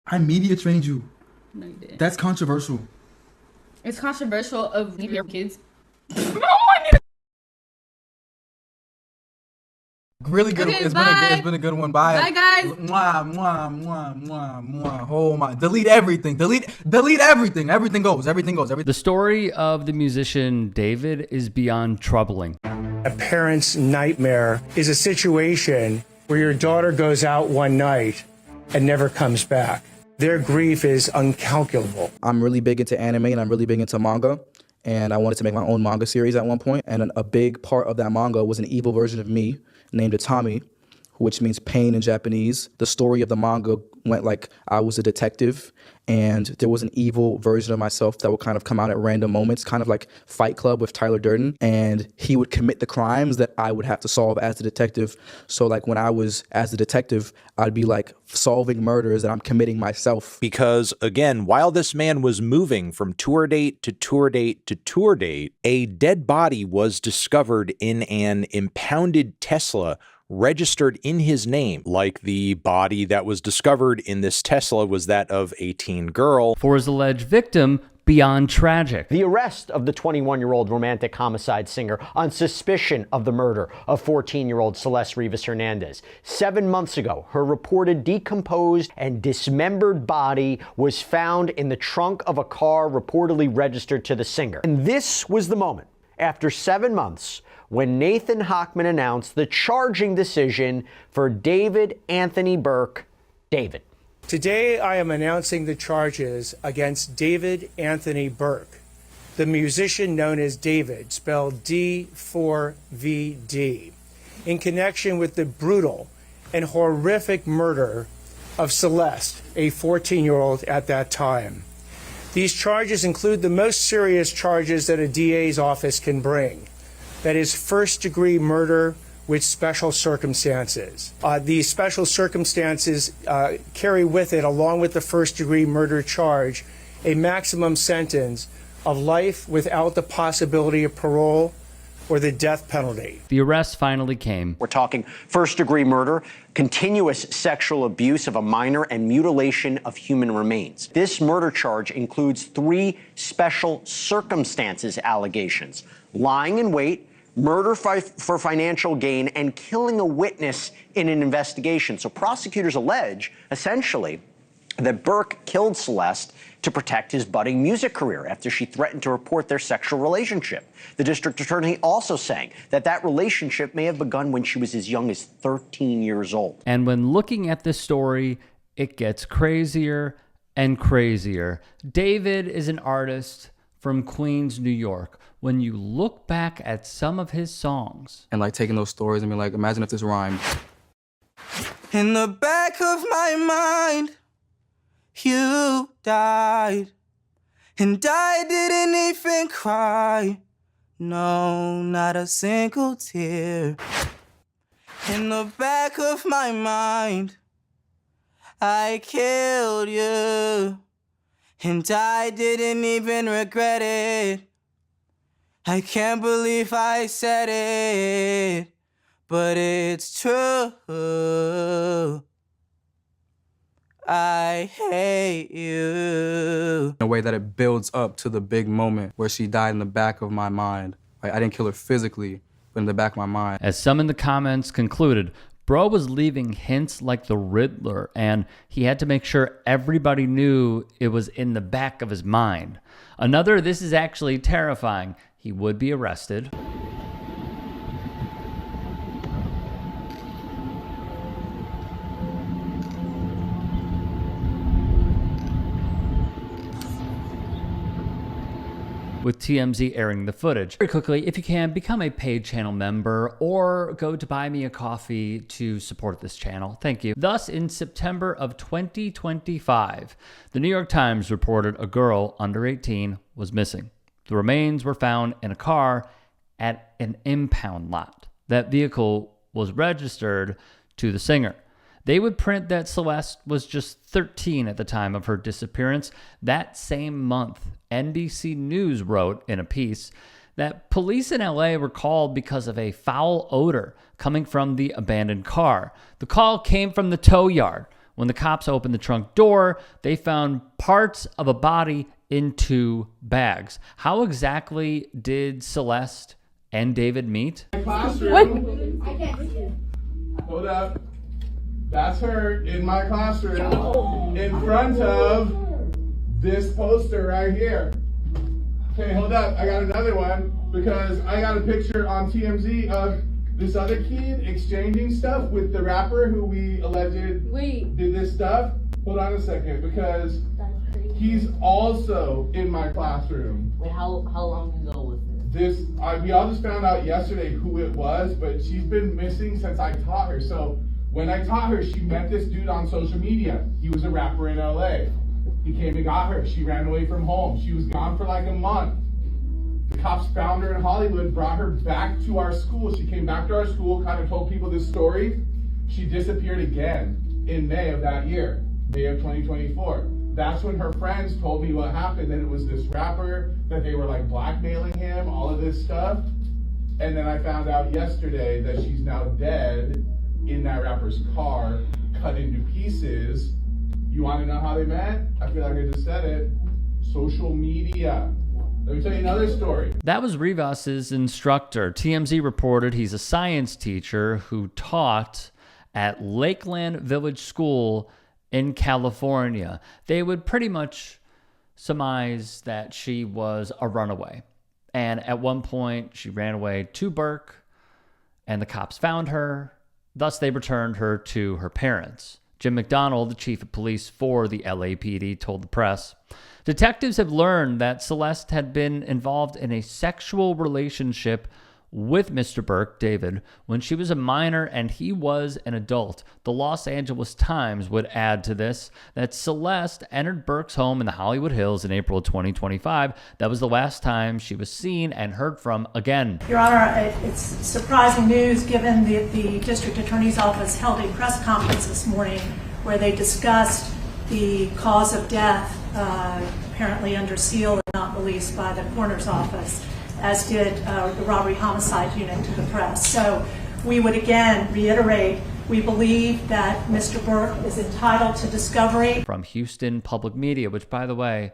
I media trained you. No, you didn't. That's controversial. It's controversial of your kids. Really good. Okay, It's bye. been a good one. Bye. Bye, guys. Mwah, mwah, mwah, mwah, mwah. Oh my. Delete everything. Delete everything. Everything goes. Everything goes. Everything. The story of the musician David is beyond troubling. A parent's nightmare is a situation where your daughter goes out one night and never comes back. Their grief is uncalculable. I'm really big into anime and I'm really big into manga. And I wanted to make my own manga series at one point. And a big part of that manga was an evil version of me named Itami, which means pain in Japanese. The story of the manga went like I was a detective and there was an evil version of myself that would kind of come out at random moments, kind of like Fight Club with Tyler Durden. And he would commit the crimes that I would have to solve as the detective. So like when I was as the detective, I'd be like solving murders that I'm committing myself. Because again, while this man was moving from tour date to tour date to tour date, a dead body was discovered in an impounded Tesla registered in his name. Like the body that was discovered in this Tesla was that of a teen girl. For his alleged victim, beyond tragic. The arrest of the 21-year-old romantic homicide singer on suspicion of the murder of 14-year-old Celeste Rivas Hernandez. 7 months ago, her reported decomposed and dismembered body was found in the trunk of a car reportedly registered to the singer. And this was the moment, after 7 months, when Nathan Hochman announced the charging decision for David Anthony Burke, David. Today, I am announcing the charges against David Anthony Burke, the musician known as David, spelled D4vd, in connection with the brutal and horrific murder of Celeste, a 14-year-old at that time. These charges include the most serious charges that a DA's office can bring. That is first-degree murder with special circumstances. These special circumstances carry with it, along with the first-degree murder charge, a maximum sentence of life without the possibility of parole or the death penalty. The arrest finally came. We're talking first-degree murder, continuous sexual abuse of a minor, and mutilation of human remains. This murder charge includes 3 special circumstances allegations: lying in wait, murder for financial gain, and killing a witness in an investigation. So prosecutors allege, essentially, that Burke killed Celeste to protect his budding music career after she threatened to report their sexual relationship. The district attorney also saying that that relationship may have begun when she was as young as 13 years old. And when looking at this story, it gets crazier and crazier. David is an artist from Queens, New York. When you look back at some of his songs, And like taking those stories and being like, imagine if this rhymed. In the back of my mind, you died. And I didn't even cry. No, not a single tear. In the back of my mind, I killed you. And I didn't even regret it. I can't believe I said it, but it's true. I hate you. In a way that it builds up to the big moment where she died in the back of my mind. Like, I didn't kill her physically, but in the back of my mind. as some in the comments concluded, bro was leaving hints like the Riddler, and he had to make sure everybody knew it was in the back of his mind. Another, this is actually terrifying. He would be arrested. With TMZ airing the footage. Very quickly, if you can, become a paid channel member or go to Buy Me a Coffee to support this channel. Thank you. Thus, in September of 2025, the New York Times reported a girl under 18 was missing. The remains were found in a car at an impound lot. That vehicle was registered to the singer. They would print that Celeste was just 13 at the time of her disappearance. That same month, NBC News wrote in a piece that police in LA were called because of a foul odor coming from the abandoned car. The call came from the tow yard, When the cops opened the trunk door, they found parts of a body in 2 bags. How exactly did Celeste and David meet? Classroom. Hold up. That's her in my classroom in front of this poster right here. Okay, hold up. I got another one because I got a picture on TMZ of this other kid exchanging stuff with the rapper who we alleged did this stuff. Hold on a second, because he's also in my classroom. Wait, how long ago was this? We all just found out yesterday who it was, but she's been missing since I taught her. So when I taught her, she met this dude on social media. He was a rapper in LA. He came and got her. She ran away from home. She was gone for like a month. The cops found her in Hollywood, brought her back to our school. She came back to our school, kind of told people this story. She disappeared again in May of that year, May of 2024. That's when her friends told me what happened, that it was this rapper, that they were like blackmailing him, all of this stuff. And then I found out yesterday that she's now dead in that rapper's car, cut into pieces. You want to know how they met? I feel like I just said it. Social media. Let me tell you another story. That was Rivas's instructor. TMZ reported he's a science teacher who taught at Lakeland Village School in California. They would pretty much surmise that she was a runaway. And at one point, she ran away to Burke, and the cops found her. Thus, they returned her to her parents. Jim McDonald, the chief of police for the LAPD, told the press, detectives have learned that Celeste had been involved in a sexual relationship with Mr. Burke, David, when she was a minor and he was an adult. The Los Angeles Times would add to this that Celeste entered Burke's home in the Hollywood Hills in April of 2025. That was the last time she was seen and heard from again. Your Honor, it's surprising news given that the District Attorney's Office held a press conference this morning where they discussed the cause of death, apparently under seal and not released by the coroner's office, as did the robbery homicide unit to the press. So we would again reiterate, we believe that Mr. Burke is entitled to discovery. From Houston Public Media, which, by the way,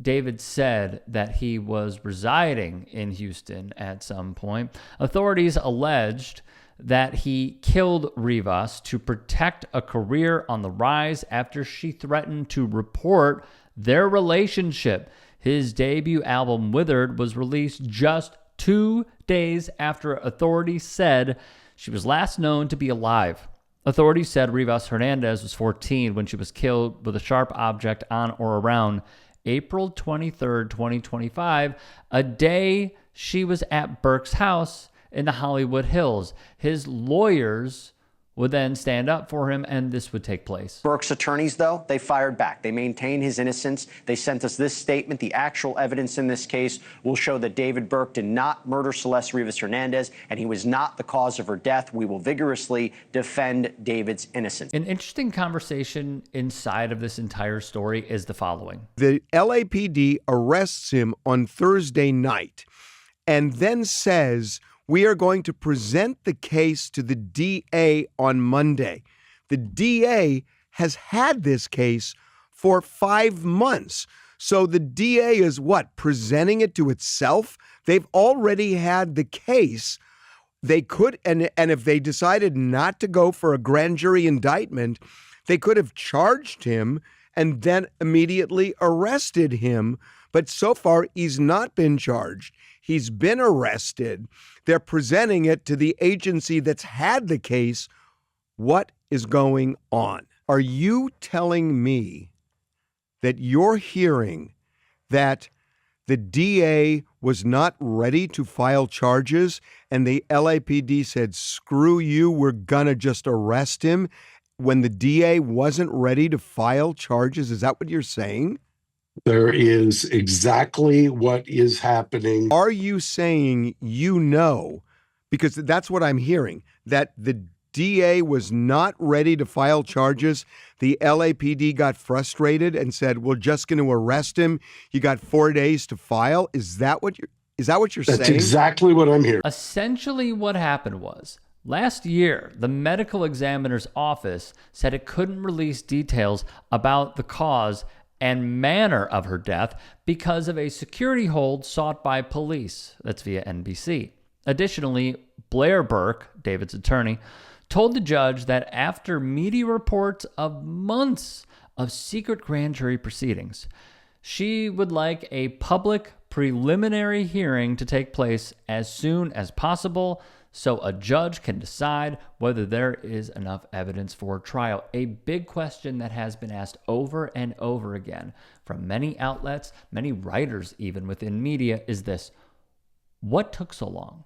David said that he was residing in Houston at some point. Authorities alleged that he killed Rivas to protect a career on the rise after she threatened to report their relationship. His debut album, Withered, was released just 2 days after authorities said she was last known to be alive. Authorities said Rivas Hernandez was 14 when she was killed with a sharp object on or around April 23rd, 2025, a day she was at Burke's house in the Hollywood Hills. His lawyers would then stand up for him, and this would take place. Burke's attorneys, though, they fired back. They maintained his innocence. They sent us this statement. The actual evidence in this case will show that David Burke did not murder Celeste Rivas Hernandez, and he was not the cause of her death. We will vigorously defend David's innocence. An interesting conversation inside of this entire story is the following. The LAPD arrests him on Thursday night and then says, we are going to present the case to the DA on Monday. The DA has had this case for 5 months. So the DA is what? Presenting it to itself? They've already had the case. They could, and if they decided not to go for a grand jury indictment, they could have charged him and then immediately arrested him. But so far, he's not been charged. He's been arrested. They're presenting it to the agency that's had the case. What is going on? Are you telling me that you're hearing that the DA was not ready to file charges and the LAPD said, screw you, we're gonna just arrest him when the DA wasn't ready to file charges? Is that what you're saying? There is exactly what is happening. Are you saying you know, because that's what I'm hearing, that the DA was not ready to file charges, the LAPD got frustrated and said, we're just going to arrest him. You got 4 days to file. Is that what you're saying? That's exactly what I'm hearing. Essentially what happened was Last year, the medical examiner's office said it couldn't release details about the cause and manner of her death because of a security hold sought by police. That's via NBC. Additionally, Blair Burke, David's attorney, told the judge that after media reports of months of secret grand jury proceedings, she would like a public preliminary hearing to take place as soon as possible so a judge can decide whether there is enough evidence for trial. A big question that has been asked over and over again from many outlets, many writers even within media, is this: what took so long?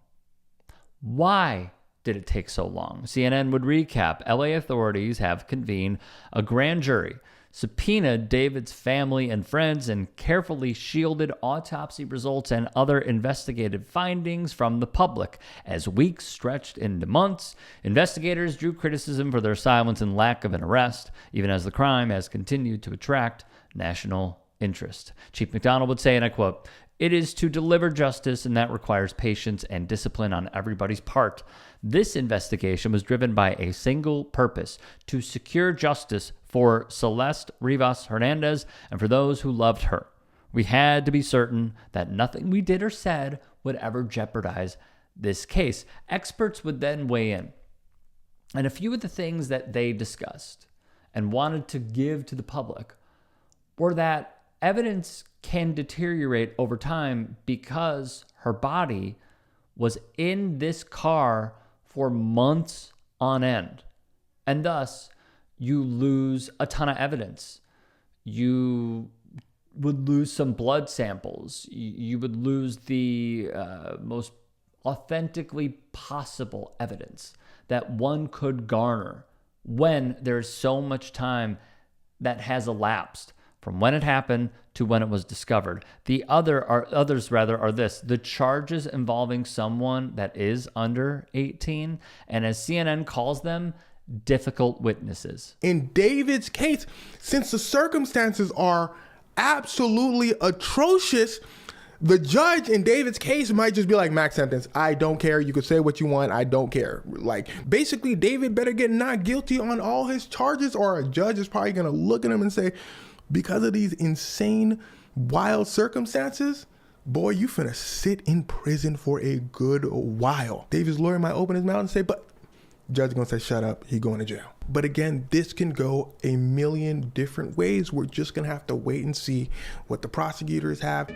Why did it take so long? CNN would recap, LA authorities have convened a grand jury, subpoenaed David's family and friends, and carefully shielded autopsy results and other investigative findings from the public. As weeks stretched into months, investigators drew criticism for their silence and lack of an arrest, even as the crime has continued to attract national interest. Chief McDonald would say, and I quote, "It is to deliver justice, and that requires patience and discipline on everybody's part. This investigation was driven by a single purpose: to secure justice for Celeste Rivas Hernandez and for those who loved her. We had to be certain that nothing we did or said would ever jeopardize this case." Experts would then weigh in. And a few of the things that they discussed and wanted to give to the public were that evidence can deteriorate over time because her body was in this car for months on end. And thus, you lose a ton of evidence. You would lose some blood samples. You would lose the most authentically possible evidence that one could garner when there's so much time that has elapsed from when it happened to when it was discovered. Others are this: the charges involving someone that is under 18, and as CNN calls them, difficult witnesses. In David's case, since the circumstances are absolutely atrocious, the judge in David's case might just be like, max sentence, I don't care, you could say what you want, I don't care. Like, basically, David better get not guilty on all his charges, or a judge is probably gonna look at him and say, because of these insane, wild circumstances, boy, you finna sit in prison for a good while. David's lawyer might open his mouth and say, but judge gonna say, shut up, he going to jail. But again, this can go a million different ways. We're just gonna have to wait and see what the prosecutors have.